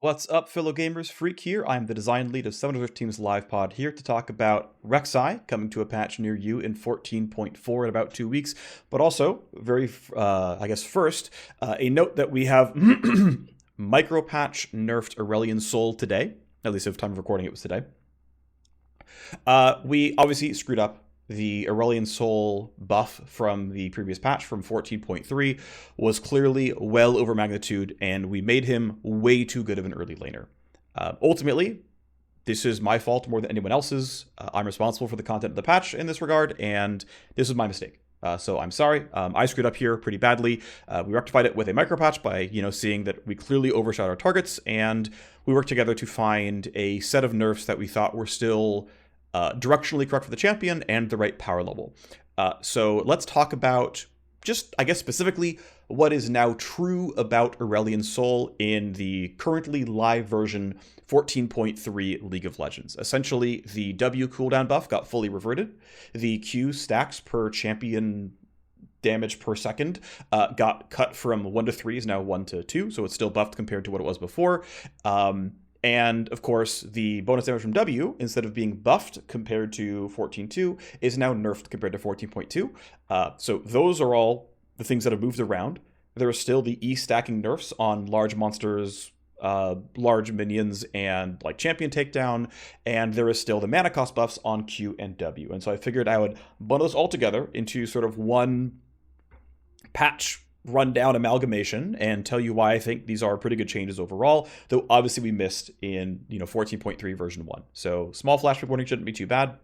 What's up, fellow gamers? Phreak here. I'm the design lead of 715's live pod here to talk about Rek'Sai coming to a patch near you in 14.4 in about 2 weeks. But also, first, a note that we have Micropatch nerfed Aurelion Soul today. At least at the time of recording, it was today. We obviously screwed up. The Aurelion Soul buff from the previous patch from 14.3 was clearly well over magnitude, and we made him way too good of an early laner. Ultimately, this is my fault more than anyone else's. I'm responsible for the content of the patch in this regard, and this is my mistake. So I'm sorry. I screwed up here pretty badly. We rectified it with a micropatch by, seeing that we clearly overshot our targets, and we worked together to find a set of nerfs that we thought were still directionally correct for the champion and the right power level. So let's talk about just, I guess, specifically what is now true about Aurelion Soul in the currently live version 14.3 League of Legends. Essentially, the W cooldown buff got fully reverted. The Q stacks per champion damage per second got cut from 1 to 3 is now 1 to 2, so it's still buffed compared to what it was before. And, of course, the bonus damage from W, instead of being buffed compared to 14.2, is now nerfed compared to 14.2. So those are all the things that have moved around. There are still the E-stacking nerfs on large monsters, large minions, and like champion takedown, and there is still the mana cost buffs on Q and W. And so I figured I would bundle this all together into sort of one patch rundown amalgamation and tell you why I think these are pretty good changes overall, though obviously we missed in 14.3 version 1. So small flash reporting shouldn't be too bad.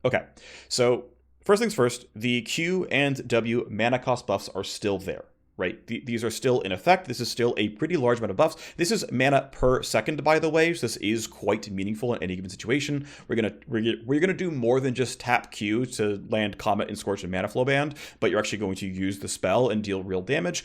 Okay, so first things first, the Q and W mana cost buffs are still there, right? These are still in effect. This is still a pretty large amount of buffs. This is mana per second, by the way, so this is quite meaningful in any given situation. We're gonna do more than just tap Q to land Comet and Scorch and Mana Flow Band, but you're actually going to use the spell and deal real damage.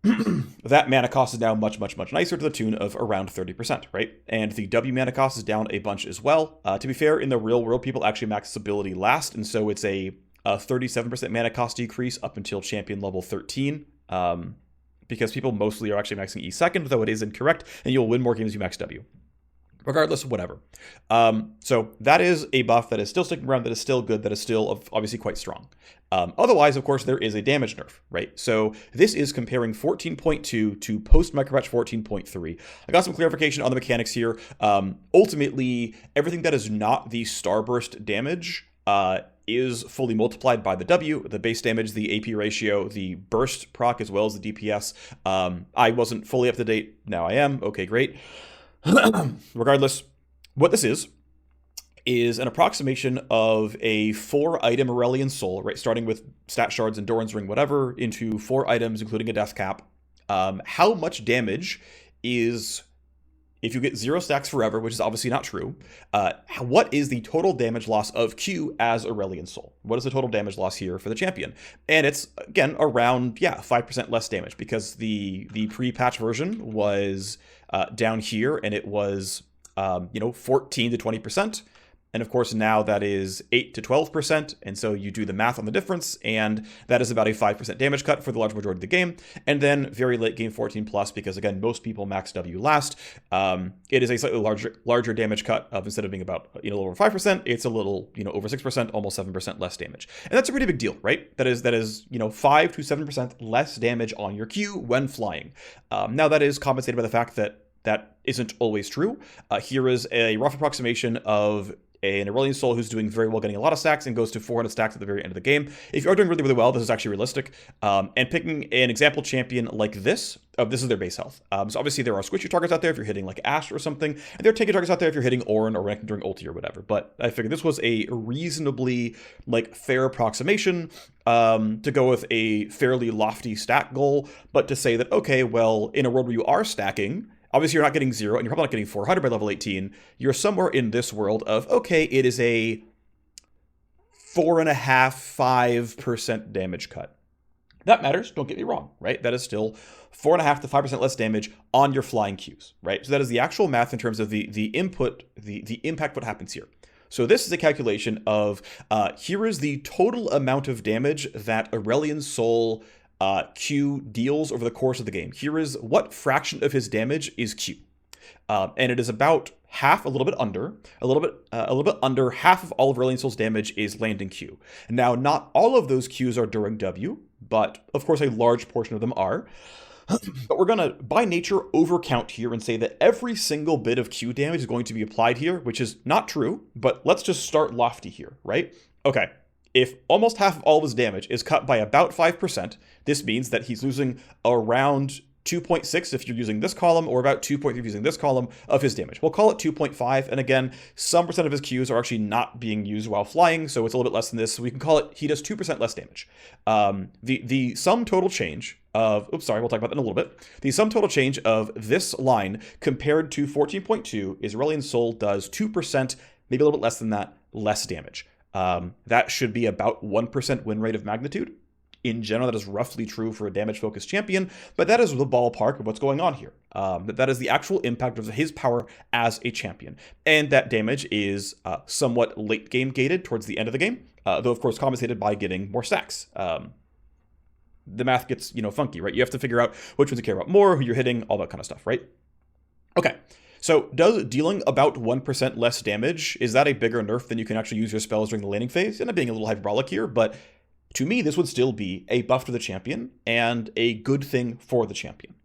That mana cost is now much nicer, to the tune of around 30%, right? And the W mana cost is down a bunch as well. To be fair, in the real world, people actually max this ability last, and so it's a 37% mana cost decrease up until champion level 13. Because people mostly are actually maxing E second, though it is incorrect, and you'll win more games you max W. Regardless, whatever. So that is a buff that is still sticking around, that is still good, that is still obviously quite strong. Otherwise, of course, there is a damage nerf, right? So this is comparing 14.2 to post-Micropatch 14.3. I got some clarification on the mechanics here. Ultimately, everything that is not the Starburst damage is fully multiplied by the W, the base damage, the AP ratio, the burst proc, as well as the DPS. I wasn't fully up to date. Now I am. Okay, great. Regardless, what this is an approximation of a 4-item Aurelion Soul, right? Starting with stat shards and Doran's Ring, whatever, into 4 items, including a death cap. How much damage is, if you get 0 stacks forever, which is obviously not true, what is the total damage loss of Q as Aurelion Soul? What is the total damage loss here for the champion? And it's, again, around, 5% less damage, because the pre-patch version was down here, and it was, 14 to 20%. And of course, now that is 8 to 12%. And so you do the math on the difference, and that is about a 5% damage cut for the large majority of the game. And then very late game 14 plus, because again, most people max W last. It is a slightly larger damage cut of, instead of being about a little over 5%, it's a little over 6%, almost 7% less damage. And that's a pretty big deal, right? That is 5 to 7% less damage on your Q when flying. Now that is compensated by the fact that isn't always true. Here is a rough approximation of an Aurelion Soul who's doing very well, getting a lot of stacks, and goes to 400 stacks at the very end of the game. If you are doing really well, this is actually realistic. And picking an example champion like this is their base health. So obviously there are squishy targets out there if you're hitting like Ashe or something, and there are tanky targets out there if you're hitting Auron or Renekton during ulti or whatever. But I figured this was a reasonably fair approximation to go with a fairly lofty stack goal, but to say that, okay, well, in a world where you are stacking, obviously, you're not getting 0, and you're probably not getting 400 by level 18. You're somewhere in this world of, okay, it is a 4.5-5% damage cut. That matters, don't get me wrong, right? That is still 4.5 to 5% less damage on your flying Qs, right? So that is the actual math in terms of the input, the impact, what happens here. So this is a calculation of, here is the total amount of damage that Aurelion Soul Q deals over the course of the game. Here is what fraction of his damage is Q. And it is about half, a little bit under half of all of Aurelion Sol's damage is landing Q. Now, not all of those Qs are during W, but of course a large portion of them are. But we're going to, by nature, overcount here and say that every single bit of Q damage is going to be applied here, which is not true, but let's just start lofty here, right? Okay, if almost half of all of his damage is cut by about 5%, this means that he's losing around 2.6 if you're using this column, or about 2.3 if you're using this column of his damage. We'll call it 2.5, and again, some percent of his Qs are actually not being used while flying, so it's a little bit less than this, so we can call it he does 2% less damage. The sum total change of, we'll talk about that in a little bit. The sum total change of this line compared to 14.2 is Aurelion Sol does 2%, maybe a little bit less than that, less damage. That should be about 1% win rate of magnitude. In general, that is roughly true for a damage-focused champion, but that is the ballpark of what's going on here. That is the actual impact of his power as a champion. And that damage is somewhat late-game gated towards the end of the game, though, of course, compensated by getting more stacks. The math gets, funky, right? You have to figure out which ones you care about more, who you're hitting, all that kind of stuff, right? Okay. So does dealing about 1% less damage, is that a bigger nerf than you can actually use your spells during the laning phase? And I'm being a little hyperbolic here, but to me, this would still be a buff to the champion and a good thing for the champion.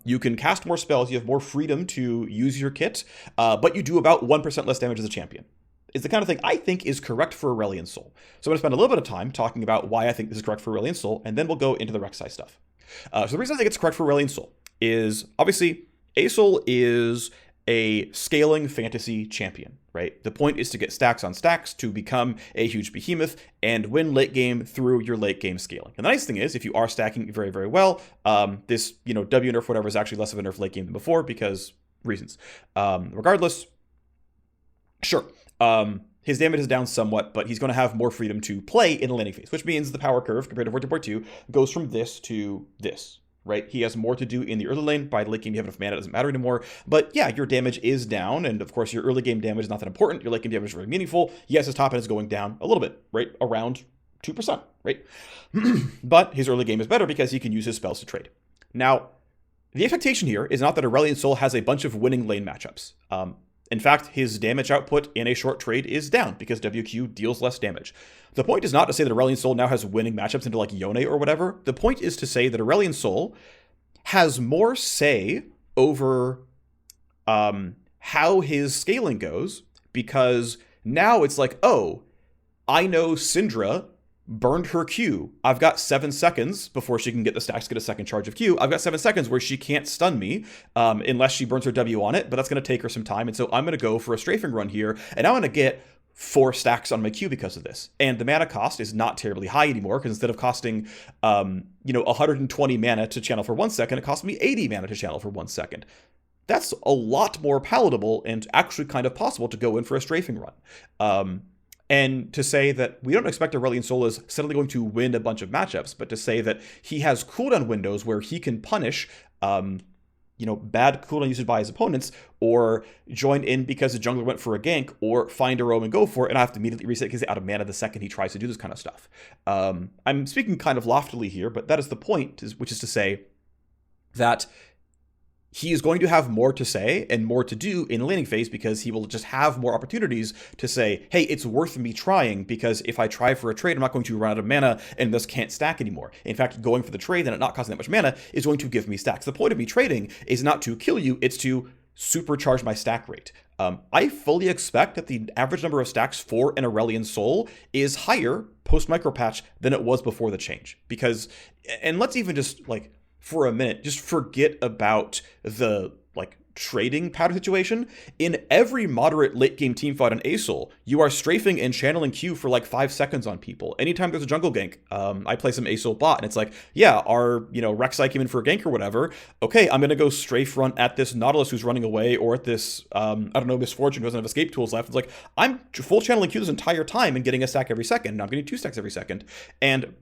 You can cast more spells, you have more freedom to use your kit, but you do about 1% less damage as a champion. It's the kind of thing I think is correct for Aurelion Sol. So I'm going to spend a little bit of time talking about why I think this is correct for Aurelion Sol, and then we'll go into the Rek'Sai stuff. So the reason I think it's correct for Aurelion Sol is, obviously, Asol is a scaling fantasy champion, right? The point is to get stacks on stacks to become a huge behemoth and win late game through your late game scaling. And the nice thing is, if you are stacking very, very well, this, W nerf, whatever, is actually less of a nerf late game than before because reasons. Regardless, sure. His damage is down somewhat, but he's going to have more freedom to play in the laning phase, which means the power curve compared to 14.2 goes from this to this, right? He has more to do in the early lane. By the late game, you have enough mana, it doesn't matter anymore. But yeah, your damage is down, and of course, your early game damage is not that important. Your late game damage is very meaningful. Yes, his top end is going down a little bit, right? Around 2%, right? But his early game is better because he can use his spells to trade. Now, the expectation here is not that Aurelion Sol has a bunch of winning lane matchups. In fact, his damage output in a short trade is down because WQ deals less damage. The point is not to say that Aurelion Sol now has winning matchups into like Yone or whatever. The point is to say that Aurelion Sol has more say over how his scaling goes, because now it's like, oh, I know Syndra burned her Q. I've got 7 seconds before she can get the stacks, get a second charge of Q. I've got 7 seconds where she can't stun me unless she burns her W on it, but that's going to take her some time. And so I'm going to go for a strafing run here, and I'm going to get 4 stacks on my Q because of this. And the mana cost is not terribly high anymore, because instead of costing 120 mana to channel for 1 second, it costs me 80 mana to channel for 1 second. That's a lot more palatable and actually kind of possible to go in for a strafing run. And to say that we don't expect Aurelion Sol is suddenly going to win a bunch of matchups, but to say that he has cooldown windows where he can punish, bad cooldown usage by his opponents, or join in because the jungler went for a gank, or find a roam and go for it, and I have to immediately reset because he's out of mana the second he tries to do this kind of stuff. I'm speaking kind of loftily here, but that is the point, which is to say that he is going to have more to say and more to do in the laning phase because he will just have more opportunities to say, hey, it's worth me trying, because if I try for a trade, I'm not going to run out of mana and thus can't stack anymore. In fact, going for the trade and it not costing that much mana is going to give me stacks. The point of me trading is not to kill you, it's to supercharge my stack rate. I fully expect that the average number of stacks for an Aurelion Sol is higher post-micropatch than it was before the change. Because, and let's even just, for a minute, just forget about the trading pattern situation. In every moderate late game team fight on Asol, you are strafing and channeling Q for 5 seconds on people. Anytime there's a jungle gank, I play some Asol bot, and it's like, yeah, our Rek'Sai came in for a gank or whatever. Okay, I'm gonna go strafe run at this Nautilus who's running away, or at this Misfortune who doesn't have escape tools left. It's like, I'm full channeling Q this entire time and getting a stack every second, and I'm getting 2 stacks every second. And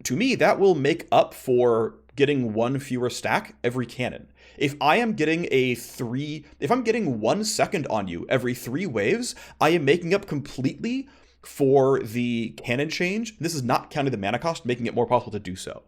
to me, that will make up for getting 1 fewer stack every cannon. If I am getting if I'm getting 1 second on you every 3 waves, I am making up completely for the cannon change, this is not counting the mana cost, making it more possible to do so.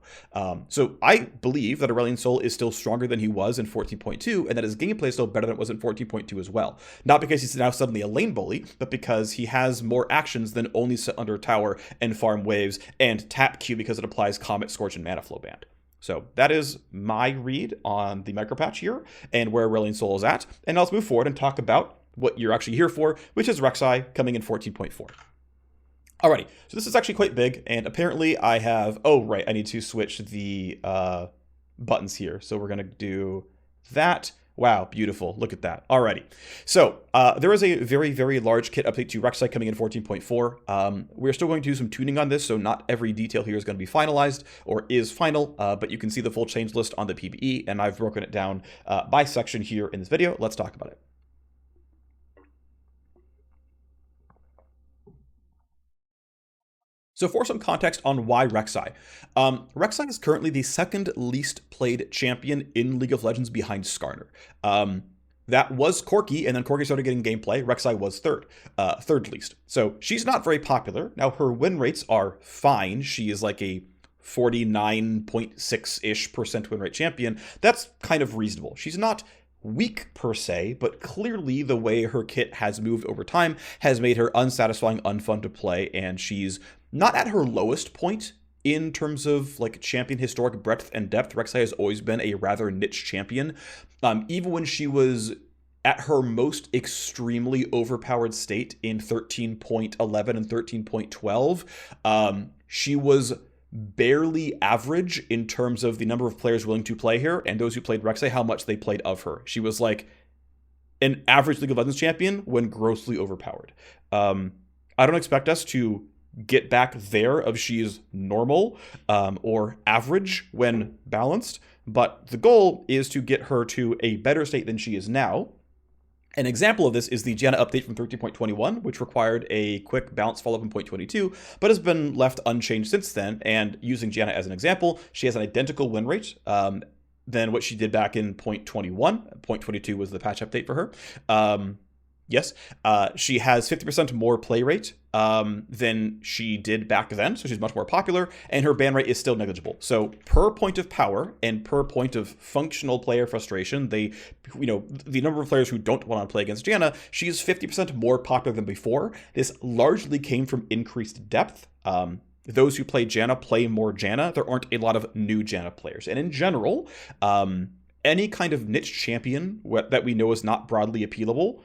So I believe that Aurelion Sol is still stronger than he was in 14.2, and that his gameplay is still better than it was in 14.2 as well. Not because he's now suddenly a lane bully, but because he has more actions than only sit under a tower and farm waves and tap Q because it applies Comet, Scorch, and Mana Flow Band. So that is my read on the Micropatch here and where Aurelion Sol is at. And now let's move forward and talk about what you're actually here for, which is Rek'Sai coming in 14.4. Alrighty, so this is actually quite big, and apparently I have, oh right, I need to switch the buttons here. So we're gonna do that. Wow, beautiful, look at that. Alrighty, so there is a very, very large kit update to Rek'Sai coming in 14.4. We're still going to do some tuning on this, so not every detail here is going to be finalized or is final, but you can see the full change list on the PBE, and I've broken it down by section here in this video. Let's talk about it. So for some context on why Rek'Sai. Rek'Sai is currently the second least played champion in League of Legends behind Skarner. That was Corki, and then Corki started getting gameplay. Rek'Sai was third least. So she's not very popular. Now her win rates are fine. She is like a 49.6-ish% win rate champion. That's kind of reasonable. She's not weak per se, but clearly the way her kit has moved over time has made her unsatisfying, unfun to play, and she's not at her lowest point in terms of like champion historic breadth and depth. Rek'Sai has always been a rather niche champion. Even when she was at her most extremely overpowered state in 13.11 and 13.12, she was barely average in terms of the number of players willing to play her and those who played Rek'Sai, how much they played of her. She was like an average League of Legends champion when grossly overpowered. I don't expect us to get back there of she's normal or average when balanced, but the goal is to get her to a better state than she is now. An example of this is the Janna update from 13.21, which required a quick bounce follow-up in 0.22, but has been left unchanged since then. And using Janna as an example, she has an identical win rate than what she did back in 0.21. 0.22 was the patch update for her. Yes, she has 50% more play rate than she did back then, so she's much more popular, and her ban rate is still negligible. So per point of power and per point of functional player frustration, the number of players who don't want to play against Janna, she's 50% more popular than before. This largely came from increased depth. Those who play Janna play more Janna. There aren't a lot of new Janna players, and in general, any kind of niche champion that we know is not broadly appealing,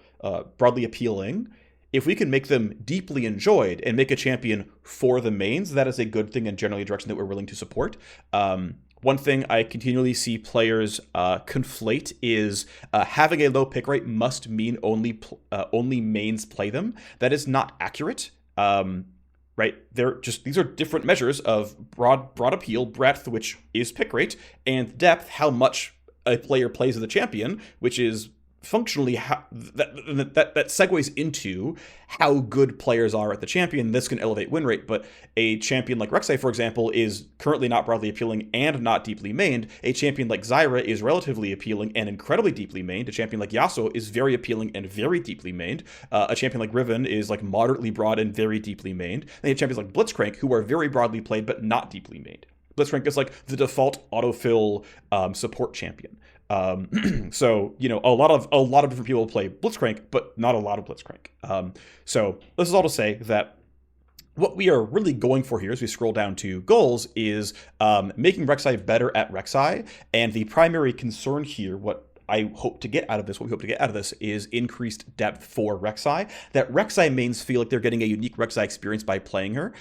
if we can make them deeply enjoyed and make a champion for the mains, that is a good thing and generally a direction that we're willing to support. One thing I continually see players conflate is having a low pick rate must mean only mains play them. That is not accurate. Right? These are different measures of broad appeal, breadth, which is pick rate, and depth, how much a player plays as a champion, which is functionally how that segues into how good players are at the champion. This can elevate win rate, but a champion like Rek'Sai, for example, is currently not broadly appealing and not deeply mained. A champion like Zyra is relatively appealing and incredibly deeply mained. A champion like Yasuo is very appealing and very deeply mained. A champion like Riven is like moderately broad and very deeply mained. And you have champions like Blitzcrank who are very broadly played but not deeply mained. Blitzcrank is like the default autofill support champion. So, a lot of different people play Blitzcrank, but not a lot of Blitzcrank. So this is all to say that what we are really going for here as we scroll down to goals is making Rek'Sai better at Rek'Sai. And the primary concern here, what we hope to get out of this is increased depth for Rek'Sai. That Rek'Sai mains feel like they're getting a unique Rek'Sai experience by playing her.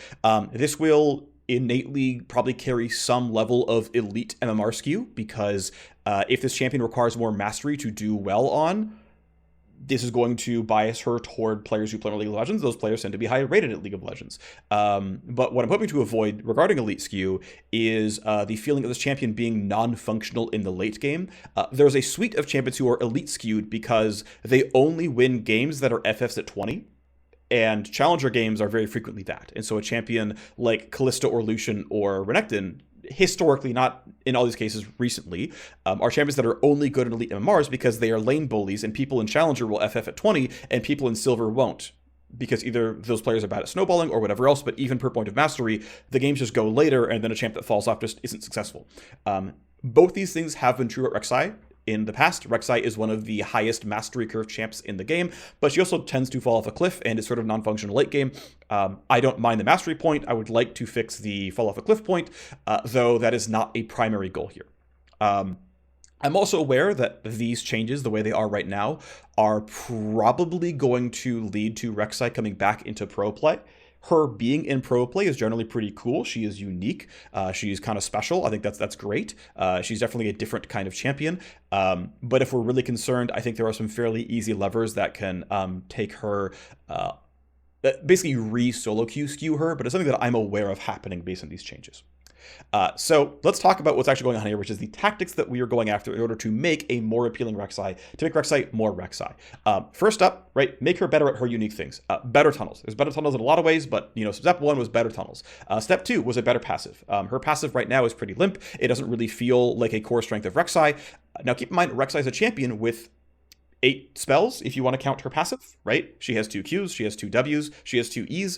This will innately probably carry some level of elite MMR skew, because if this champion requires more mastery to do well on, this is going to bias her toward players who play in League of Legends. Those players tend to be higher rated at League of Legends. But what I'm hoping to avoid regarding elite skew is the feeling of this champion being non-functional in the late game. There's a suite of champions who are elite skewed because they only win games that are FFs at 20. And challenger games are very frequently that. And so a champion like Kalista or Lucian or Renekton, historically, not in all these cases recently, are champions that are only good in elite MMRs because they are lane bullies, and people in challenger will FF at 20 and people in silver won't. because either those players are bad at snowballing or whatever else, but even per point of mastery, the games just go later, and then a champ that falls off just isn't successful. Both these things have been true at Rek'Sai in the past. Rek'Sai is one of the highest mastery curve champs in the game, but she also tends to fall off a cliff and is sort of non-functional late game. I don't mind the mastery point. I would like to fix the fall off a cliff point, though that is not a primary goal here. I'm also aware that these changes, the way they are right now, are probably going to lead to Rek'Sai coming back into pro play. Her being in pro play is generally pretty cool. She is unique. She's kind of special. I think that's great. She's definitely a different kind of champion. But if we're really concerned, I think there are some fairly easy levers that can take her, basically re-solo queue skew her, but it's something that I'm aware of happening based on these changes. So let's talk about what's actually going on here, which is the tactics that we are going after in order to make a more appealing Rek'Sai, to make Rek'Sai more Rek'Sai. First up, right, make her better at her unique things. Better tunnels. There's better tunnels in a lot of ways, but, step 1 was better tunnels. Step 2 was a better passive. Her passive right now is pretty limp. It doesn't really feel like a core strength of Rek'Sai. Now, keep in mind, Rek'Sai is a champion with 8 spells, if you want to count her passive, right? She has 2 Qs, she has 2 Ws, she has 2 Es,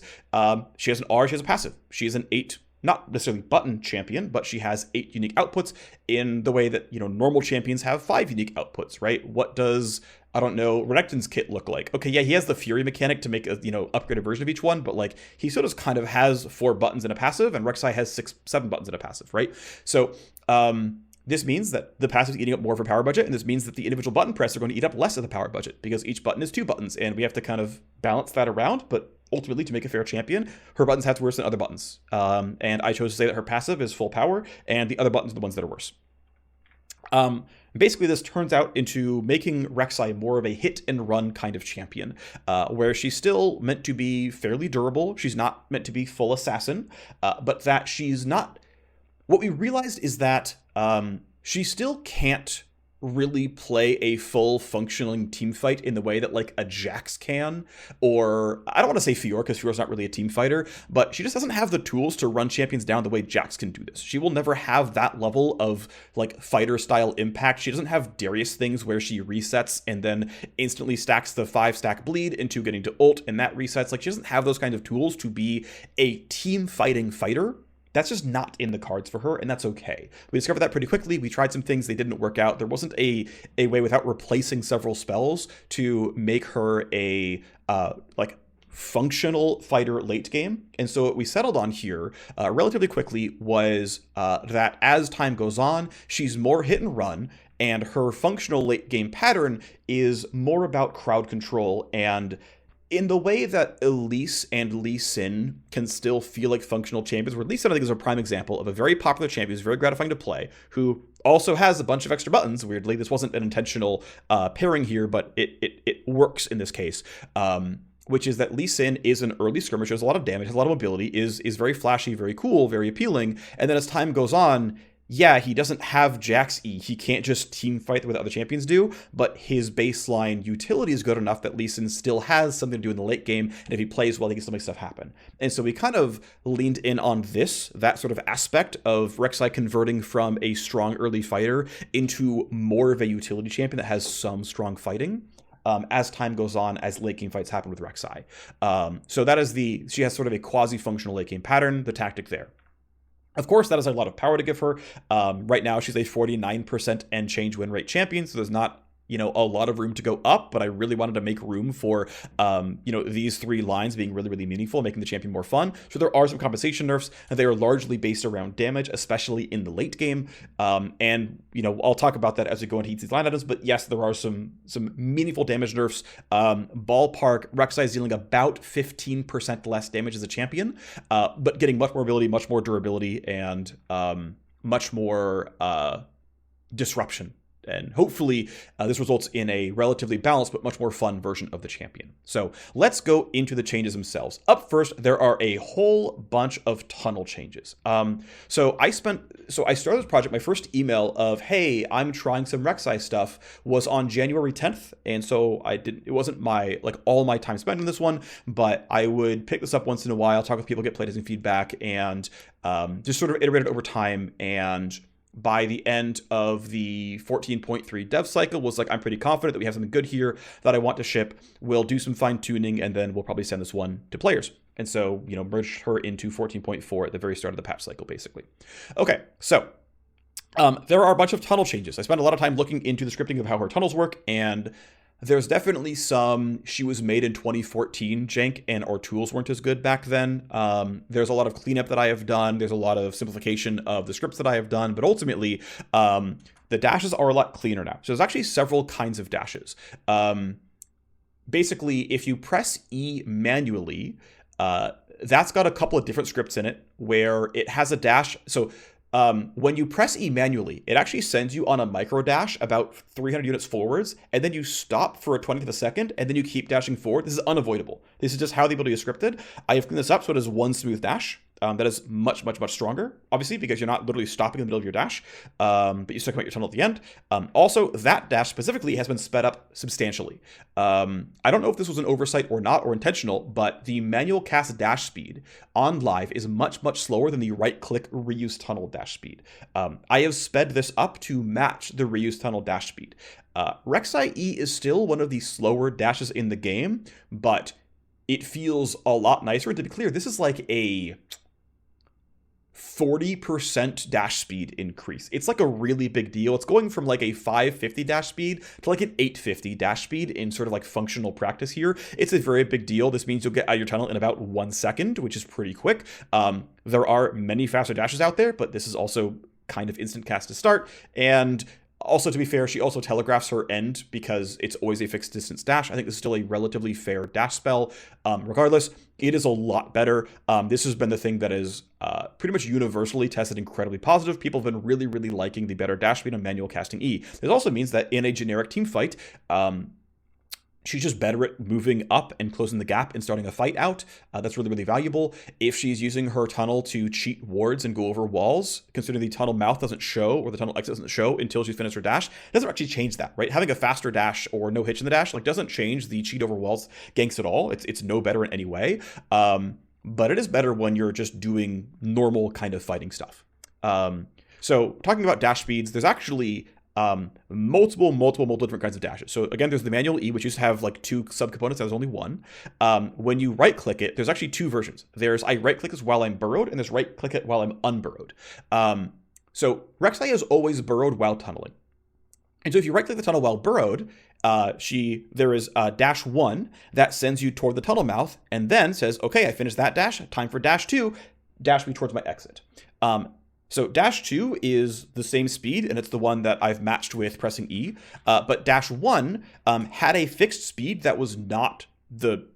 she has an R, she has a passive. She is an 8, not necessarily button champion, but she has 8 unique outputs in the way that, normal champions have 5 unique outputs, right? What does, I don't know, Renekton's kit look like? Okay, yeah, he has the Fury mechanic to make a, upgraded version of each one, but like, he sort of kind of has 4 buttons in a passive, and Rek'Sai has 7 buttons in a passive, right? So, this means that the passive is eating up more of her power budget, and this means that the individual button press are going to eat up less of the power budget, because each button is 2 buttons, and we have to kind of balance that around, but ultimately, to make a fair champion, her buttons have to be worse than other buttons. And I chose to say that her passive is full power, and the other buttons are the ones that are worse. Basically, this turns out into making Rek'Sai more of a hit-and-run kind of champion, where she's still meant to be fairly durable. She's not meant to be full assassin, but that she's not... What we realized is that she still can't really play a full functioning team fight in the way that like a Jax can, or I don't want to say Fiora because Fiora's not really a team fighter, but she just doesn't have the tools to run champions down the way Jax can do this. She will never have that level of like fighter style impact. She doesn't have Darius things where she resets and then instantly stacks the 5-stack bleed into getting to ult and that resets. Like, she doesn't have those kinds of tools to be a team fighting fighter. That's just not in the cards for her, and that's okay. We discovered that pretty quickly. We tried some things, they didn't work out. There wasn't a way without replacing several spells to make her a functional fighter late game. And so what we settled on here relatively quickly was that as time goes on, she's more hit and run, and her functional late game pattern is more about crowd control, and in the way that Elise and Lee Sin can still feel like functional champions, where Lee Sin, I think, is a prime example of a very popular champion who's very gratifying to play, who also has a bunch of extra buttons. Weirdly, this wasn't an intentional pairing here, but it works in this case. Which is that Lee Sin is an early skirmisher, has a lot of damage, has a lot of mobility, is very flashy, very cool, very appealing, and then as time goes on, yeah, he doesn't have Jax E. He can't just team fight the way that other champions do, but his baseline utility is good enough that Lee Sin still has something to do in the late game, and if he plays well, he can still make stuff happen. And so we kind of leaned in on that sort of aspect of Rek'Sai converting from a strong early fighter into more of a utility champion that has some strong fighting. As time goes on, as late game fights happen with Rek'Sai. So that is she has sort of a quasi-functional late game pattern, the tactic there. Of course, that is a lot of power to give her. Right now, she's a 49% and change win rate champion, so there's not a lot of room to go up, but I really wanted to make room for, these 3 lines being really, really meaningful, making the champion more fun. So there are some compensation nerfs, and they are largely based around damage, especially in the late game. And I'll talk about that as we go into each of these line items, but yes, there are some meaningful damage nerfs. Ballpark, Rek'Sai is dealing about 15% less damage as a champion, but getting much more ability, much more durability, and much more disruption. And hopefully this results in a relatively balanced but much more fun version of the champion. So let's go into the changes themselves. Up first, there are a whole bunch of tunnel changes. So I started this project, my first email of, hey, I'm trying some Rek'Sai stuff, was on January 10th. And so it wasn't all my time spent on this one, but I would pick this up once in a while, talk with people, get playtesting feedback, and just sort of iterate it over time. And by the end of the 14.3 dev cycle was like, I'm pretty confident that we have something good here that I want to ship. We'll do some fine tuning, and then we'll probably send this one to players. And so, merged her into 14.4 at the very start of the patch cycle, basically. Okay, so there are a bunch of tunnel changes. I spent a lot of time looking into the scripting of how her tunnels work, and there's definitely some she was made in 2014 jank, and our tools weren't as good back then. There's a lot of cleanup that I have done. There's a lot of simplification of the scripts that I have done, but ultimately, the dashes are a lot cleaner now. So there's actually several kinds of dashes. Basically, if you press E manually, that's got a couple of different scripts in it where it has a dash. So when you press E manually, it actually sends you on a micro dash about 300 units forwards, and then you stop for a 20th of a second, and then you keep dashing forward. This is unavoidable. This is just how the ability is scripted. I have cleaned this up so it is one smooth dash. That is much, much, much stronger, obviously, because you're not literally stopping in the middle of your dash, but you still come out your tunnel at the end. Also, that dash specifically has been sped up substantially. I don't know if this was an oversight or not, or intentional, but the manual cast dash speed on live is much, much slower than the right-click reuse tunnel dash speed. I have sped this up to match the reuse tunnel dash speed. Rek'Sai E is still one of the slower dashes in the game, but it feels a lot nicer. And to be clear, this is like a 40% dash speed increase. It's like a really big deal. It's going from like a 550 dash speed to like an 850 dash speed in sort of like functional practice here. It's a very big deal. This means you'll get out of your tunnel in about 1 second, which is pretty quick. There are many faster dashes out there, but this is also kind of instant cast to start. And also, to be fair, she also telegraphs her end because it's always a fixed distance dash. I think this is still a relatively fair dash spell. Regardless, it is a lot better. This has been the thing that is pretty much universally tested incredibly positive. People have been really, really liking the better dash speed on manual casting E. This also means that in a generic team fight, she's just better at moving up and closing the gap and starting a fight out. That's really, really valuable. If she's using her tunnel to cheat wards and go over walls, considering the tunnel mouth doesn't show or the tunnel exit doesn't show until she's finished her dash, it doesn't actually change that, right? Having a faster dash or no hitch in the dash like doesn't change the cheat over walls ganks at all. It's no better in any way. But it is better when you're just doing normal kind of fighting stuff. So talking about dash speeds, there's actually multiple different kinds of dashes. So again, there's the manual E, which used to have like 2 subcomponents. There's only one. When you right click it, there's actually 2 versions. There's I right click this while I'm burrowed, and there's right click it while I'm unburrowed. So Rek'Sai is always burrowed while tunneling. And so if you right click the tunnel while burrowed, there is dash 1 that sends you toward the tunnel mouth and then says, okay, I finished that dash, time for dash 2, dash me towards my exit. So dash 2 is the same speed, and it's the one that I've matched with pressing E. But dash 1 had a fixed speed that was not the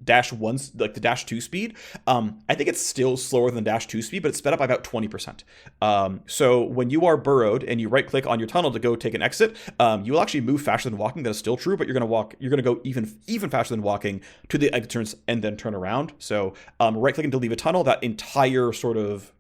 dash 1's, like the dash 2 speed. I think it's still slower than dash 2 speed, but it's sped up by about 20%. So when you are burrowed and you right click on your tunnel to go take an exit, you will actually move faster than walking. That is still true, but you're going to go even faster than walking to the exit turns and then turn around. So right clicking to leave a tunnel, that entire sort of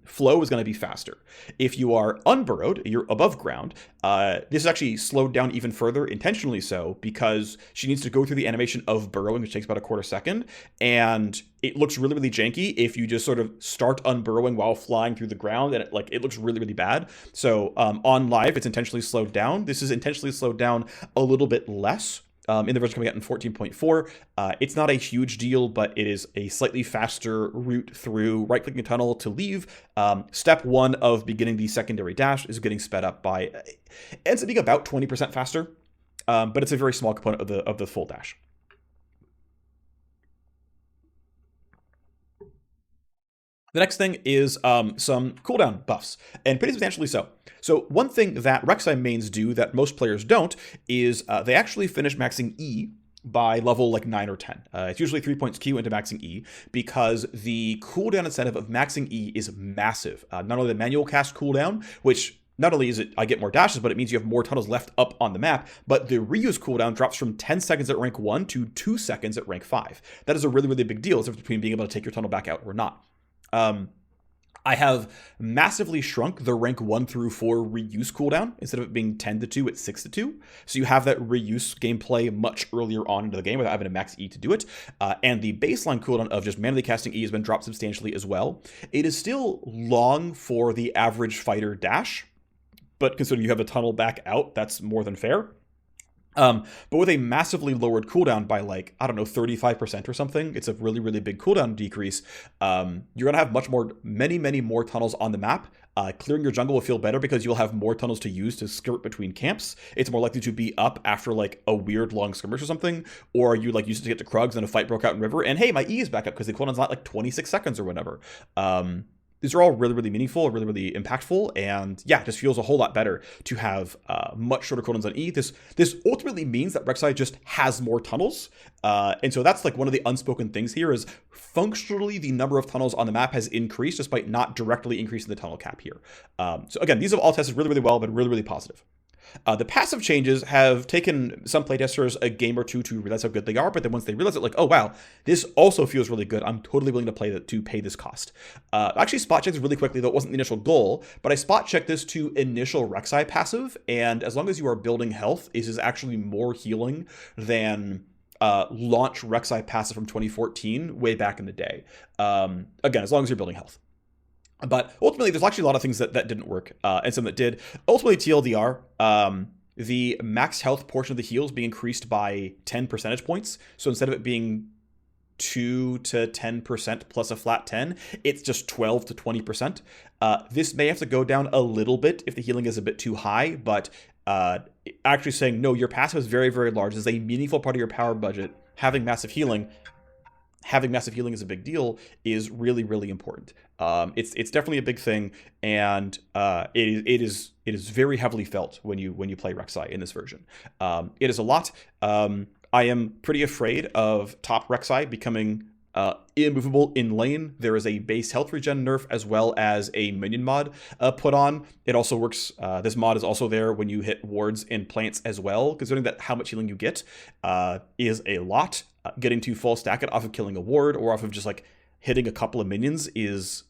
flow is going to be faster. If you are unburrowed, you're above ground, this is actually slowed down even further, intentionally so, because she needs to go through the animation of burrowing, which takes about a quarter second, and it looks really, really janky if you just sort of start unburrowing while flying through the ground, and it looks really, really bad. So on live, it's intentionally slowed down. This is intentionally slowed down a little bit less. In the version coming out in 14.4, it's not a huge deal, but it is a slightly faster route through right-clicking a tunnel to leave. Step 1 of beginning the secondary dash is getting sped up by, it ends up being about 20% faster, but it's a very small component of the full dash. The next thing is some cooldown buffs, and pretty substantially so. So one thing that Rek'Sai mains do that most players don't is they actually finish maxing E by level like 9 or 10. It's usually 3 points Q into maxing E because the cooldown incentive of maxing E is massive. Not only the manual cast cooldown, which not only is it I get more dashes, but it means you have more tunnels left up on the map, but the reuse cooldown drops from 10 seconds at rank 1 to 2 seconds at rank 5. That is a really, really big deal. It's between being able to take your tunnel back out or not. I have massively shrunk the rank 1 through 4 reuse cooldown. Instead of it being 10 to 2, it's 6 to 2. So you have that reuse gameplay much earlier on into the game without having to max E to do it. And the baseline cooldown of just manually casting E has been dropped substantially as well. It is still long for the average fighter dash, but considering you have a tunnel back out, that's more than fair. But with a massively lowered cooldown by 35% or something, it's a really, really big cooldown decrease. You're going to have many more tunnels on the map. Clearing your jungle will feel better because you'll have more tunnels to use to skirt between camps. It's more likely to be up after a weird long skirmish or something, or you used to get to Krugs and a fight broke out in River, and hey, my E is back up because the cooldown's not 26 seconds or whatever. These are all really, really meaningful, really, really impactful, and yeah, it just feels a whole lot better to have much shorter cooldowns on E. This ultimately means that Rek'Sai just has more tunnels, and so that's one of the unspoken things here is functionally the number of tunnels on the map has increased despite not directly increasing the tunnel cap here. So again, these have all tested really, really well, but really, really positive. The passive changes have taken some playtesters a game or two to realize how good they are, but then once they realize it, oh wow, this also feels really good, I'm totally willing to pay this cost. Actually, spot checked this really quickly, though it wasn't the initial goal, but I spot checked this to initial Rek'Sai passive, and as long as you are building health, this is actually more healing than launch Rek'Sai passive from 2014 way back in the day. Again, as long as you're building health. But ultimately, there's actually a lot of things that didn't work, and some that did. Ultimately, TLDR, the max health portion of the heals being increased by 10 percentage points. So instead of it being 2 to 10% plus a flat 10, it's just 12 to 20%. This may have to go down a little bit if the healing is a bit too high, but actually saying, no, your passive is very, very large. This is a meaningful part of your power budget. Having massive healing is a big deal is really, really important. It's definitely a big thing, and it is very heavily felt when you play Rek'Sai in this version. It is a lot. I am pretty afraid of top Rek'Sai becoming immovable in lane. There is a base health regen nerf as well as a minion mod put on. It also works. This mod is also there when you hit wards and plants as well, considering that how much healing you get is a lot. Getting to full stack it off of killing a ward or off of just hitting a couple of minions is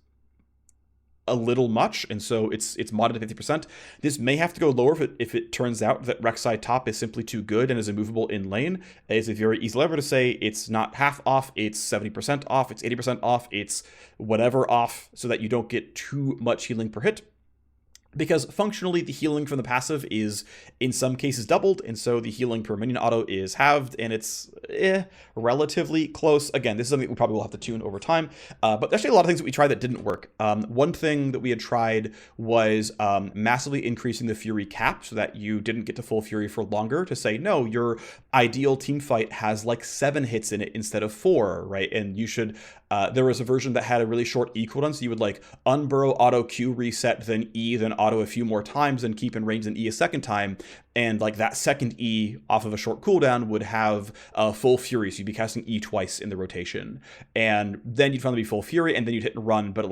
a little much, and so it's modded to 50%. This may have to go lower if it turns out that Rek'Sai top is simply too good and is immovable in lane. It's a very easy lever to say it's not half off, it's 70% off, it's 80% off, it's whatever off, so that you don't get too much healing per hit. Because functionally, the healing from the passive is in some cases doubled, and so the healing per minion auto is halved, and it's relatively close. Again, this is something we probably will have to tune over time, but there's actually a lot of things that we tried that didn't work. One thing that we had tried was massively increasing the Fury cap so that you didn't get to full Fury for longer, to say, no, your ideal team fight has 7 hits in it instead of 4, right? And you should... there was a version that had a really short E cooldown, so you would unburrow, auto Q, reset, then E, then auto a few more times, and keep in range and E a second time. And that second E off of a short cooldown would have full Fury, so you'd be casting E twice in the rotation. And then you'd finally be full Fury, and then you'd hit and run, but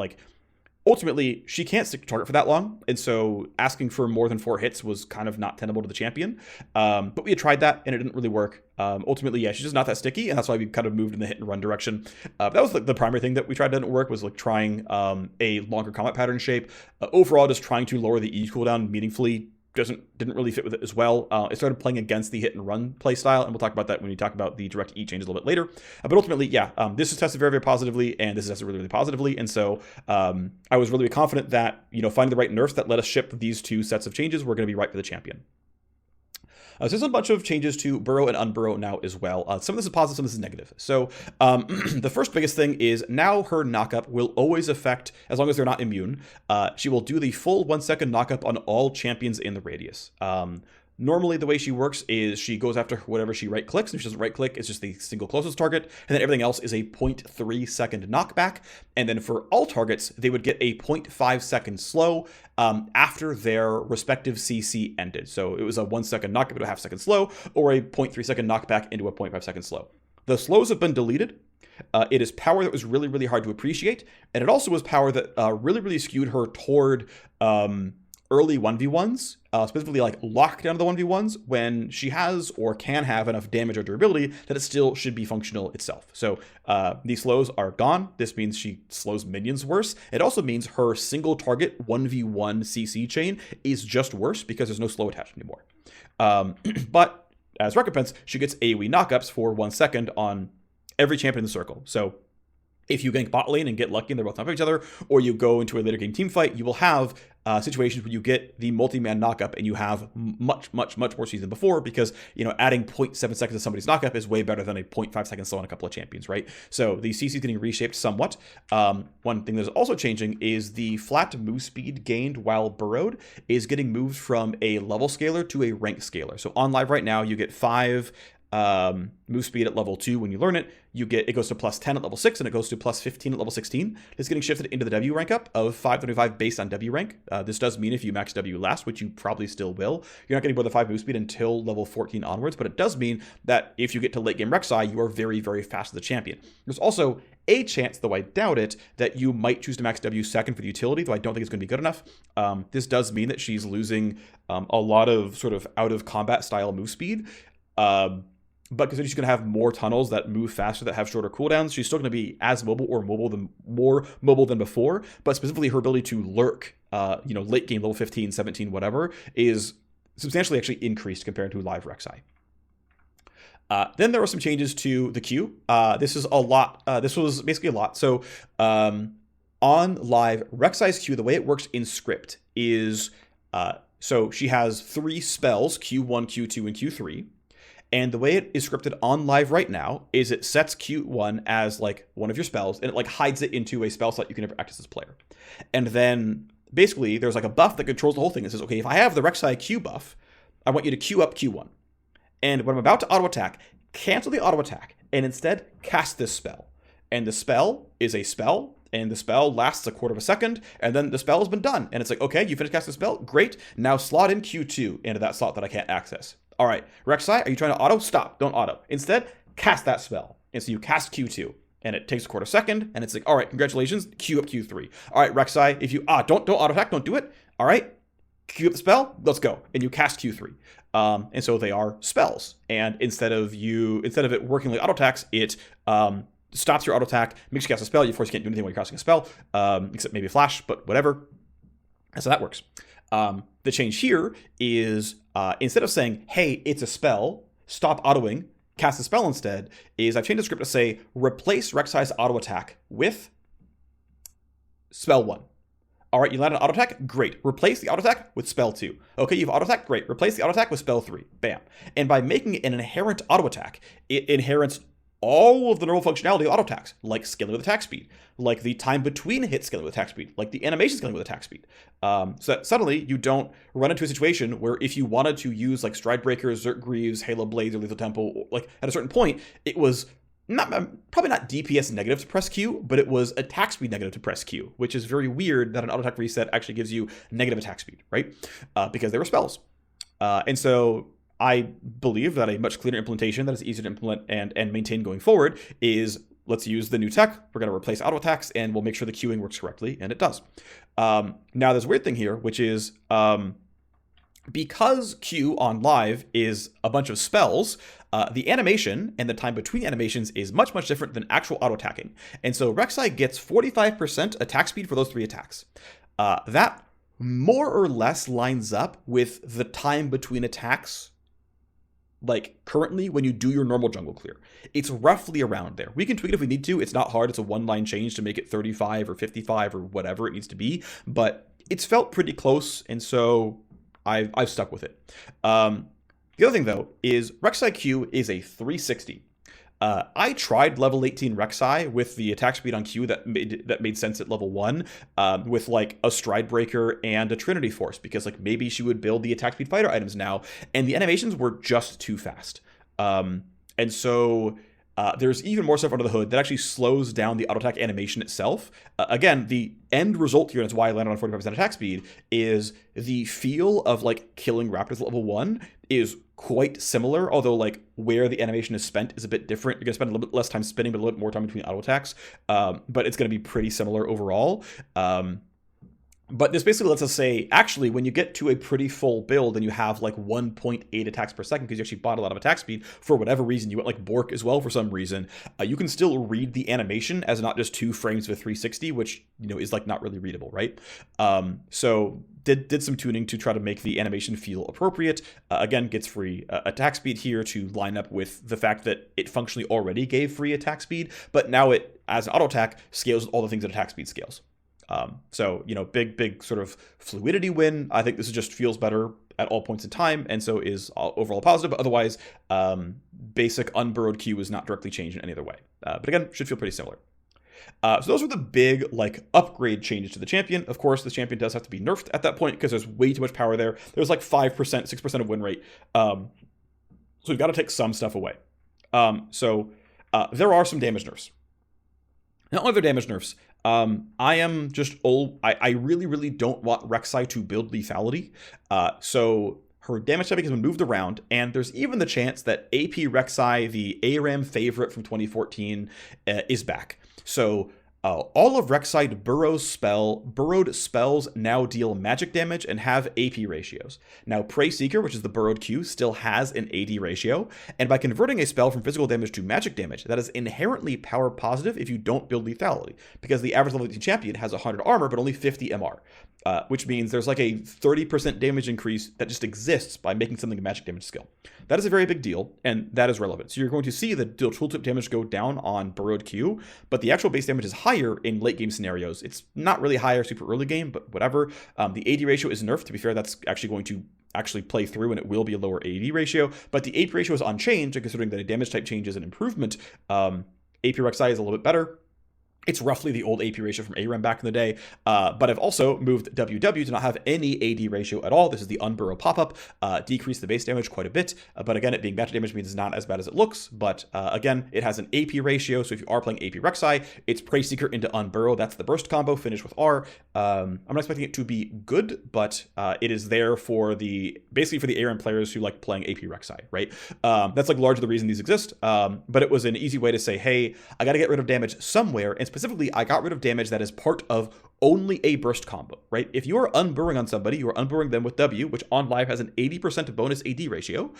ultimately, she can't stick to target for that long, and so asking for more than 4 hits was kind of not tenable to the champion. But we had tried that, and it didn't really work. Ultimately, yeah, she's just not that sticky, and that's why we kind of moved in the hit and run direction. That was the primary thing that we tried that didn't work, was trying a longer combat pattern shape. Overall, just trying to lower the E cooldown meaningfully didn't really fit with it as well. It started playing against the hit and run play style, and we'll talk about that when we talk about the direct E changes a little bit later. But ultimately, yeah, this is tested very, very positively, and this is tested really, really positively. And so I was really confident that finding the right nerfs that let us ship these 2 sets of changes were going to be right for the champion. So there's a bunch of changes to burrow and unburrow now as well. Some of this is positive, some of this is negative. So the first biggest thing is now her knockup will always affect, as long as they're not immune, she will do the full 1-second knockup on all champions in the radius. Normally, the way she works is she goes after whatever she right-clicks, and if she doesn't right-click, it's just the single closest target, and then everything else is a 0.3 second knockback, and then for all targets, they would get a 0.5 second slow after their respective CC ended. So it was a 1 second knockback into a half second slow, or a 0.3 second knockback into a 0.5 second slow. The slows have been deleted. It is power that was really, really hard to appreciate, and it also was power that really, really skewed her toward... early 1v1s, specifically like lockdown of the 1v1s, when she has or can have enough damage or durability that it still should be functional itself. So these slows are gone. This means she slows minions worse. It also means her single target 1v1 CC chain is just worse because there's no slow attached anymore. But as recompense, she gets AoE knockups for 1 second on every champion in the circle. So if you gank bot lane and get lucky and they're both on top of each other, or you go into a later game team fight, you will have situations where you get the multi-man knockup and you have much more speed than before, because, you know, adding 0.7 seconds to somebody's knockup is way better than a 0.5 second slow on a couple of champions, right? So the CC is getting reshaped somewhat. One thing that's also changing is the flat move speed gained while burrowed is getting moved from a level scaler to a rank scaler. So on live right now, you get 5 move speed at level 2 when you learn it. It goes to plus 10 at level 6, and it goes to plus 15 at level 16. It's getting shifted into the W rank up of 525 based on W rank. This does mean if you max W last, which you probably still will, you're not getting more than 5 move speed until level 14 onwards, but it does mean that if you get to late game Rek'Sai, you are very, very fast as a champion. There's also a chance, though I doubt it, that you might choose to max W second for the utility, though I don't think it's going to be good enough. This does mean that she's losing a lot of sort of out of combat style move speed. But because she's going to have more tunnels that move faster, that have shorter cooldowns, she's still going to be as mobile or more mobile than before. But specifically, her ability to lurk, late game, level 15, 17, whatever, is substantially actually increased compared to live Rek'Sai. Then there were some changes to the Q. This is a lot. This was basically a lot. So on live, Rek'Sai's Q, the way it works in script is, so she has 3 spells, Q1, Q2, and Q3. And the way it is scripted on live right now is it sets Q1 as like one of your spells, and it like hides it into a spell slot you can never access as a player. And then basically there's like a buff that controls the whole thing. It says, okay, if I have the Rek'Sai Q buff, I want you to Q up Q1. And when I'm about to auto attack, cancel the auto attack and instead cast this spell. And the spell is a spell, and the spell lasts a quarter of a second, and then the spell has been done. And it's like, okay, you finished casting the spell, great. Now slot in Q2 into that slot that I can't access. All right, Rek'Sai, are you trying to auto? Stop, don't auto. Instead, cast that spell. And so you cast Q2, and it takes a quarter second, and it's like, all right, congratulations, Q up Q3. All right, Rek'Sai, if you, don't auto attack, don't do it. All right, Q up the spell, let's go. And you cast Q3. And so they are spells. And instead of it working like auto attacks, it stops your auto attack, makes you cast a spell. You, of course, can't do anything when you're casting a spell, except maybe a flash, but whatever. And so that works. The change here is instead of saying, hey, it's a spell, stop autoing, cast a spell instead, is I've changed the script to say, replace Rek'Sai's auto attack with spell 1. All right, you land an auto attack? Great. Replace the auto attack with spell 2. Okay, you have auto attack? Great. Replace the auto attack with spell 3. Bam. And by making it an inherent auto attack, it inherits all of the normal functionality of auto attacks, like scaling with attack speed, like the time between hits scaling with attack speed, like the animation scaling with attack speed. So that suddenly you don't run into a situation where if you wanted to use like Stride Breakers, Zerk Greaves, Halo Blades, or Lethal Temple, like at a certain point, it was probably not DPS negative to press Q, but it was attack speed negative to press Q, which is very weird that an auto attack reset actually gives you negative attack speed, right? Because they were spells. And so I believe that a much cleaner implementation that is easier to implement and maintain going forward is, let's use the new tech. We're going to replace auto attacks, and we'll make sure the queuing works correctly, and it does. Now, there's a weird thing here, which is because Q on live is a bunch of spells, the animation and the time between animations is much different than actual auto attacking. And so Rek'Sai gets 45% attack speed for those 3 attacks. That more or less lines up with the time between attacks. Like currently when you do your normal jungle clear, it's roughly around there. We can tweak it if we need to. It's not hard. It's a 1-line change to make it 35 or 55 or whatever it needs to be, but it's felt pretty close. And so I've stuck with it. The other thing though is Rek'Sai Q is a 360. I tried level 18 Rek'Sai with the attack speed on Q that made sense at level 1 with like a Stride Breaker and a Trinity Force, because like maybe she would build the attack speed fighter items now, and the animations were just too fast. And so there's even more stuff under the hood that actually slows down the auto attack animation itself. Again, the end result here, and it's why I landed on 45% attack speed, is the feel of like killing raptors at level 1 is quite similar, although like where the animation is spent is a bit different. You're gonna spend a little bit less time spinning, but a little bit more time between auto attacks. But it's gonna be pretty similar overall. But this basically lets us say, actually, when you get to a pretty full build and you have like 1.8 attacks per second because you actually bought a lot of attack speed for whatever reason, you went like Bork as well for some reason, you can still read the animation as not just 2 frames with 360, which, you know, is like not really readable, right? So did some tuning to try to make the animation feel appropriate. Again, gets free attack speed here to line up with the fact that it functionally already gave free attack speed, but now it, as an auto attack, scales with all the things that attack speed scales. So, you know, big sort of fluidity win. I think this just feels better at all points in time, and so is overall positive. But otherwise, basic unburrowed Q is not directly changed in any other way. But again, should feel pretty similar. So those were the big, like, upgrade changes to the champion. Of course, the champion does have to be nerfed at that point because there's way too much power there. There's like 5%, 6% of win rate. So we've got to take some stuff away. So there are some damage nerfs. Not only are there damage nerfs, I am just old. I really don't want Rek'Sai to build lethality. So her damage typing has been moved around, and there's even the chance that AP Rek'Sai, the ARAM favorite from 2014, is back. So all of Rek'Sai burrowed spells now deal magic damage and have AP ratios. Now, Prey Seeker, which is the burrowed Q, still has an AD ratio, and by converting a spell from physical damage to magic damage, that is inherently power positive if you don't build lethality, because the average level 18 champion has 100 armor but only 50 MR. Which means there's like a 30% damage increase that just exists by making something a magic damage skill. That is a very big deal, and that is relevant. So you're going to see the tooltip damage go down on burrowed Q, but the actual base damage is higher in late game scenarios. It's not really higher super early game, but whatever. The AD ratio is nerfed. To be fair, that's actually going to play through, and it will be a lower AD ratio, but the AP ratio is unchanged, and considering that a damage type change is an improvement, AP Rek'Sai is a little bit better. It's roughly the old AP ratio from ARAM back in the day, but I've also moved WW to not have any AD ratio at all. This is the unburrow pop-up, decreased the base damage quite a bit, but again, it being magic damage means it's not as bad as it looks, but again, it has an AP ratio, so if you are playing AP Rek'Sai, it's Prey Seeker into unburrow. That's the burst combo, finish with R. I'm not expecting it to be good, but it is there for basically for the ARAM players who like playing AP Rek'Sai, right? That's like largely the reason these exist, but it was an easy way to say, hey, I got to get rid of damage somewhere, and specifically, I got rid of damage that is part of only a burst combo, right? If you are unburrowing on somebody, you are unburrowing them with W, which on live has an 80% bonus AD ratio.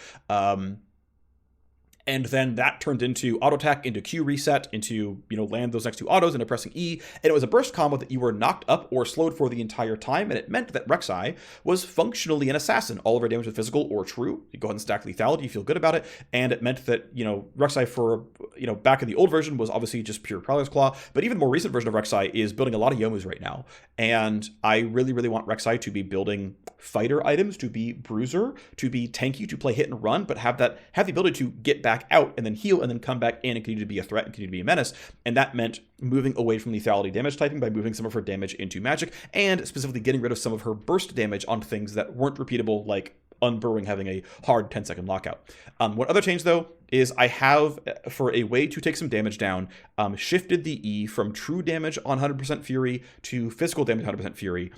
And then that turned into auto attack, into Q reset, into, you know, land those next two autos into pressing E. And it was a burst combo that you were knocked up or slowed for the entire time. And it meant that Rek'Sai was functionally an assassin. All of her damage was physical or true. You go ahead and stack lethality, you feel good about it. And it meant that, you know, Rek'Sai for, you know, back in the old version was obviously just pure Prowler's Claw. But even the more recent version of Rek'Sai is building a lot of Yomus right now. And I really want Rek'Sai to be building fighter items, to be bruiser, to be tanky, to play hit and run, but have the ability to get back out and then heal and then come back in and continue to be a threat and continue to be a menace. And that meant moving away from lethality damage typing by moving some of her damage into magic, and specifically getting rid of some of her burst damage on things that weren't repeatable, like unburrowing having a hard 10-second lockout. One other change, though, is I have, for a way to take some damage down, shifted the E from true damage on 100% Fury to physical damage 100% Fury.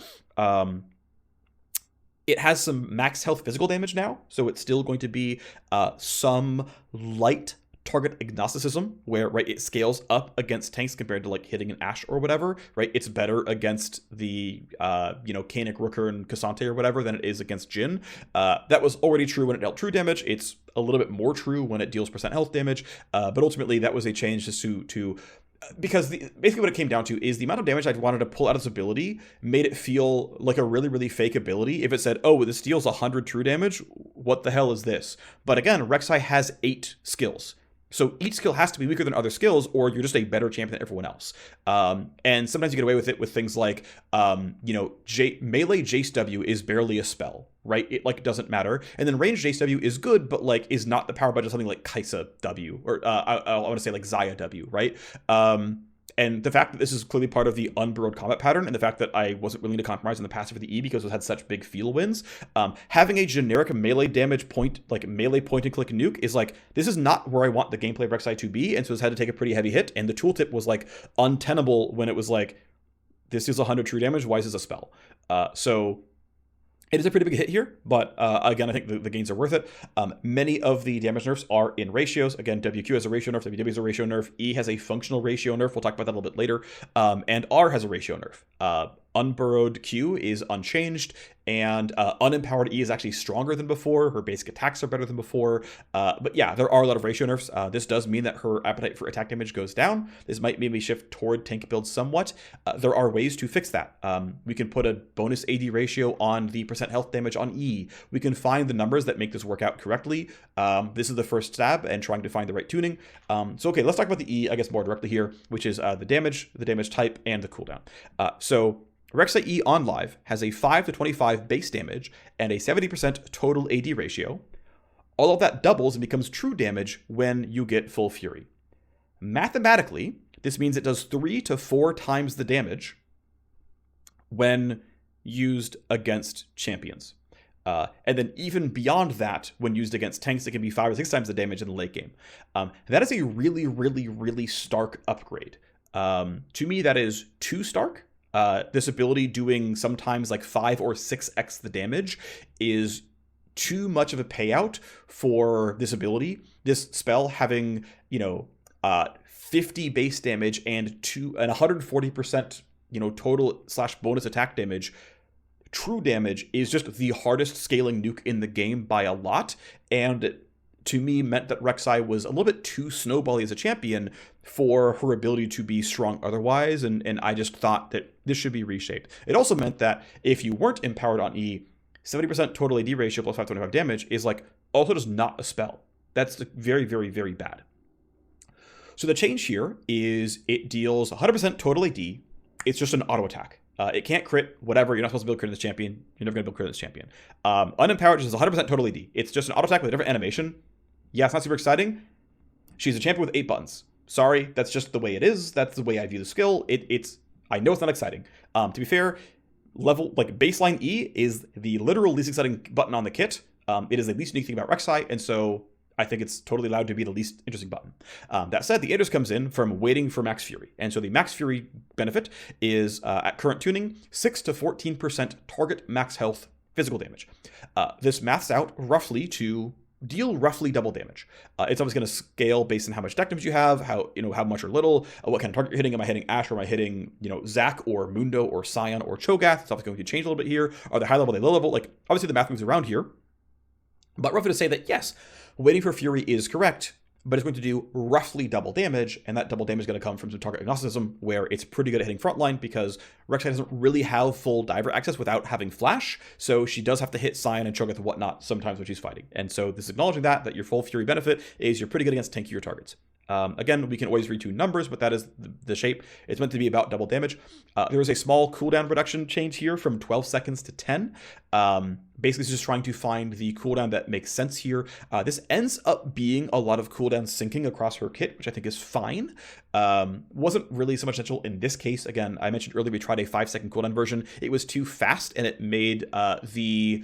It has some max health physical damage now, so it's still going to be some light target agnosticism, where, right, it scales up against tanks compared to like hitting an Ashe or whatever, right? It's better against the, Kanik, Rooker, and Cassante or whatever than it is against Jhin. That was already true when it dealt true damage. It's a little bit more true when it deals percent health damage, but ultimately that was a change to because basically what it came down to is the amount of damage I wanted to pull out of this ability made it feel like a really fake ability. If it said, oh, this deals 100 true damage, what the hell is this? But again, Rek'Sai has 8 skills. So each skill has to be weaker than other skills, or you're just a better champion than everyone else. And sometimes you get away with it with things like, melee Jace W is barely a spell, right? It like doesn't matter. And then range Jace W is good, but like is not the power budget of something like Kaisa W, or I want to say like Xayah W, right? And the fact that this is clearly part of the unburrowed combat pattern, and the fact that I wasn't willing to compromise on the passive for the E because it had such big feel wins, having a generic melee damage point, like melee point and click nuke, is like, this is not where I want the gameplay of Rek'Sai to be, and so it's had to take a pretty heavy hit, and the tooltip was like untenable when it was like, this is 100 true damage, why is this a spell? So it is a pretty big hit here, but again, I think the gains are worth it. Many of the damage nerfs are in ratios. Again, WQ has a ratio nerf, WW has a ratio nerf, E has a functional ratio nerf, we'll talk about that a little bit later, and R has a ratio nerf. Unburrowed Q is unchanged, and Unempowered E is actually stronger than before. Her basic attacks are better than before. But yeah, there are a lot of ratio nerfs. This does mean that her appetite for attack damage goes down. This might maybe shift toward tank builds somewhat. There are ways to fix that. We can put a bonus AD ratio on the percent health damage on E. We can find the numbers that make this work out correctly. This is the first stab and trying to find the right tuning. So okay, let's talk about the E, I guess, more directly here, which is the damage type, and the cooldown. So Rek'Sai E on live has a 5 to 25 base damage and a 70% total AD ratio. All of that doubles and becomes true damage when you get full fury. Mathematically, this means it does 3 to 4 times the damage when used against champions. And then even beyond that, when used against tanks, it can be 5 or 6 times the damage in the late game. That is a really, really, really stark upgrade. To me, that is too stark. This ability doing sometimes like 5 or 6x the damage is too much of a payout for this ability. This spell having, 50 base damage and 140%, total / bonus attack damage. True damage is just the hardest scaling nuke in the game by a lot, and to me meant that Rek'Sai was a little bit too snowbally as a champion for her ability to be strong otherwise, and I just thought that this should be reshaped. It also meant that if you weren't empowered on E, 70% total AD ratio plus 525 damage is like also just not a spell. That's very, very, very bad. So the change here is it deals 100% total AD. It's just an auto attack. It can't crit, whatever. You're not supposed to build crit in this champion. You're never going to build crit in this champion. Unempowered just is 100% total AD. It's just an auto attack with a different animation. Yeah, it's not super exciting. She's a champion with 8 buttons. Sorry, that's just the way it is. That's the way I view the skill. I know it's not exciting. To be fair, baseline E is the literal least exciting button on the kit. It is the least unique thing about Rek'Sai, and so I think it's totally allowed to be the least interesting button. That said, the interest comes in from waiting for Max Fury. And so the Max Fury benefit is, at current tuning, 6 to 14% target max health physical damage. This maths out roughly to deal roughly double damage. It's always going to scale based on how much deck damage you have, how much or little, what kind of target you're hitting. Am I hitting Ashe, or am I hitting, Zac or Mundo or Sion or Cho'Gath? It's obviously going to change a little bit here. Are they high level, are they low level? Obviously the math moves around here. But roughly to say that, yes, waiting for Fury is correct, but it's going to do roughly double damage, and that double damage is going to come from some target agnosticism, where it's pretty good at hitting frontline, because Rek'Sai doesn't really have full diver access without having flash, so she does have to hit Sion and Cho'Gath and whatnot sometimes when she's fighting. And so this is acknowledging that your full Fury benefit is you're pretty good against tankier targets. Again, we can always retune numbers, but that is the shape. It's meant to be about double damage. There is a small cooldown reduction change here from 12 seconds to 10. Basically, it's just trying to find the cooldown that makes sense here. This ends up being a lot of cooldown syncing across her kit, which I think is fine. Wasn't really so much essential in this case. Again, I mentioned earlier we tried a 5-second cooldown version. It was too fast, and it made the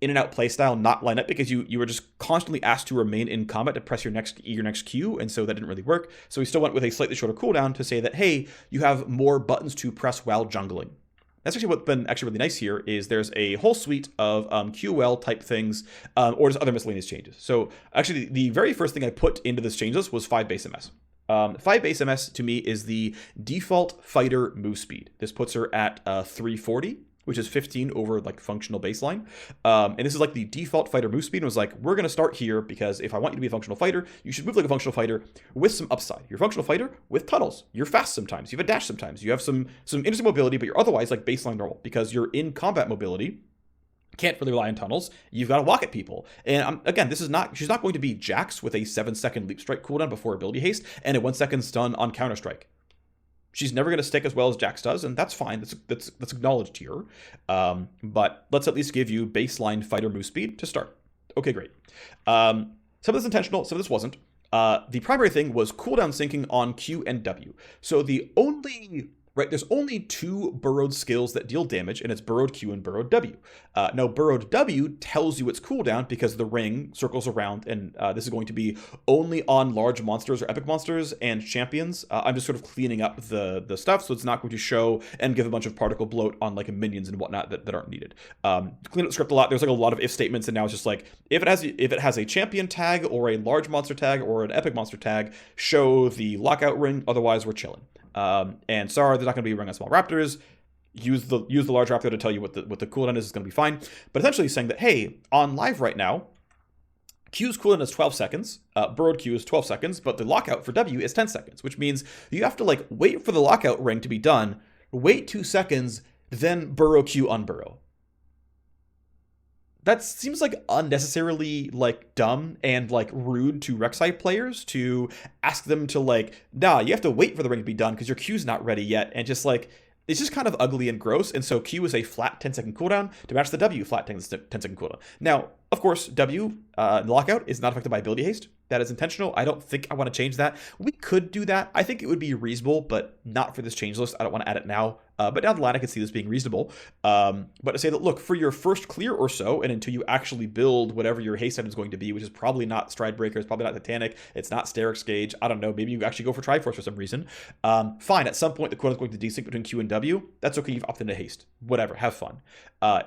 in and out playstyle not line up, because you were just constantly asked to remain in combat to press your next Q, and so that didn't really work. So we still went with a slightly shorter cooldown to say that, hey, you have more buttons to press while jungling. That's actually what's been really nice here, is there's a whole suite of QL type things, or just other miscellaneous changes. So actually, the very first thing I put into this change list was 5 base MS. 5 base MS to me is the default fighter move speed. This puts her at 340. Which is 15 over functional baseline. And this is the default fighter move speed. And was we're going to start here, because if I want you to be a functional fighter, you should move like a functional fighter with some upside. You're a functional fighter with tunnels. You're fast sometimes. You have a dash sometimes. You have some interesting mobility, but you're otherwise baseline normal, because you're in combat mobility. Can't really rely on tunnels. You've got to walk at people. And again, she's not going to be Jax with a 7-second leap strike cooldown before ability haste and a 1-second stun on counter strike. She's never going to stick as well as Jax does, and that's fine. That's acknowledged here. But let's at least give you baseline fighter move speed to start. Okay, great. Some of this intentional, some of this wasn't. The primary thing was cooldown syncing on Q and W. So there's only 2 burrowed skills that deal damage, and it's burrowed Q and burrowed W. Now, burrowed W tells you its cooldown because the ring circles around, and this is going to be only on large monsters or epic monsters and champions. I'm just sort of cleaning up the stuff, so it's not going to show and give a bunch of particle bloat on minions and whatnot that aren't needed. Clean up the script a lot. There's a lot of if statements, and now it's just if it has a champion tag or a large monster tag or an epic monster tag, show the lockout ring. Otherwise, we're chilling. And sorry, there's not going to be a ring on small raptors. use the large raptor to tell you what the cooldown is going to be fine. But essentially saying that, hey, on live right now, Q's cooldown is 12 seconds, burrowed Q is 12 seconds, but the lockout for W is 10 seconds, which means you have to like wait for the lockout ring to be done, wait 2 seconds, then burrow Q unburrow. That seems like unnecessarily like dumb and like rude to Rek'Sai players to ask them to like, nah, you have to wait for the ring to be done because your Q's not ready yet, and just like, it's just kind of ugly and gross. And so Q is a flat 10-second cooldown to match the W flat 10-second cooldown. Now, of course, W lockout is not affected by ability haste. That is intentional. I don't think I want to change that. We could do that. I think it would be reasonable, but not for this change list. I don't want to add it now. But down the line, I can see this being reasonable. But to say that, look, for your first clear or so, and until you actually build whatever your haste item is going to be, which is probably not Stride Breaker, it's probably not Titanic, it's not Steric's Gauge, I don't know, maybe you actually go for Triforce for some reason. Fine, at some point, the cooldown is going to desync between Q and W. That's okay, you've opted into haste. Whatever, have fun.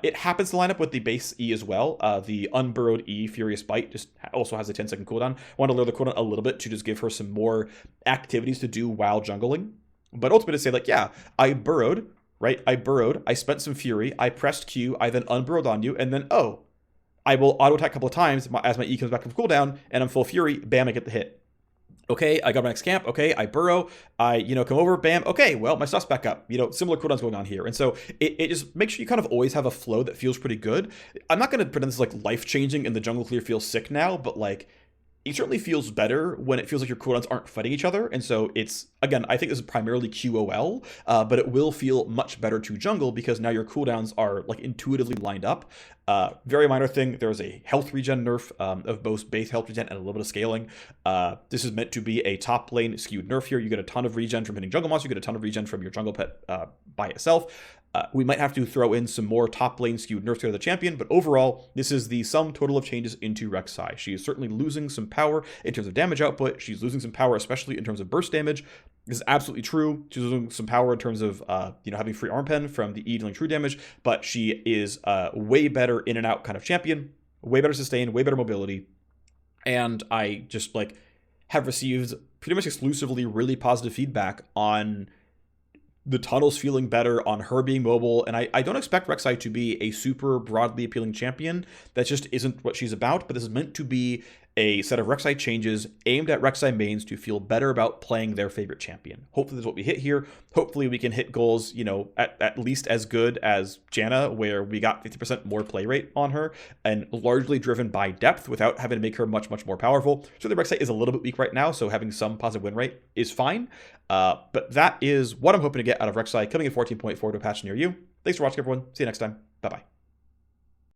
It happens to line up with the base E as well. The unburrowed E, Furious Bite, just also has a 10-second cooldown. I want to lower the cooldown a little bit to just give her some more activities to do while jungling. But ultimately to say, like, yeah, I burrowed, right? I burrowed, I spent some fury, I pressed Q, I then unburrowed on you, and then, oh, I will auto-attack a couple of times as my E comes back from cooldown, and I'm full fury, bam, I get the hit. Okay, I got my next camp, okay, I burrow, I, come over, bam, okay, well, my stuff's back up. Similar cooldowns going on here. And so it just makes sure you kind of always have a flow that feels pretty good. I'm not going to pretend this is, like, life-changing and the jungle clear feels sick now, but, like, it certainly feels better when it feels like your cooldowns aren't fighting each other. And so it's, again, I think this is primarily QOL, but it will feel much better to jungle because now your cooldowns are like intuitively lined up. Very minor thing, there's a health regen nerf of both base health regen and a little bit of scaling. This is meant to be a top lane skewed nerf here. You get a ton of regen from hitting jungle monsters, you get a ton of regen from your jungle pet by itself. We might have to throw in some more top lane skewed nerfs to the champion, but overall, this is the sum total of changes into Rek'Sai. She is certainly losing some power in terms of damage output. She's losing some power, especially in terms of burst damage. This is absolutely true. She's losing some power in terms of, having free arm pen from the E dealing true damage, but she is way better in and out kind of champion, way better sustain, way better mobility. And I just have received pretty much exclusively really positive feedback on the tunnels feeling better, on her being mobile, and I don't expect Rek'Sai to be a super broadly appealing champion. That just isn't what she's about, but this is meant to be a set of Rek'Sai changes aimed at Rek'Sai mains to feel better about playing their favorite champion. Hopefully that's what we hit here. Hopefully we can hit goals, at least as good as Janna, where we got 50% more play rate on her, and largely driven by depth without having to make her much, much more powerful. So the Rek'Sai is a little bit weak right now, so having some positive win rate is fine. But that is what I'm hoping to get out of Rek'Sai coming in 14.4 to a patch near you. Thanks for watching, everyone. See you next time. Bye-bye.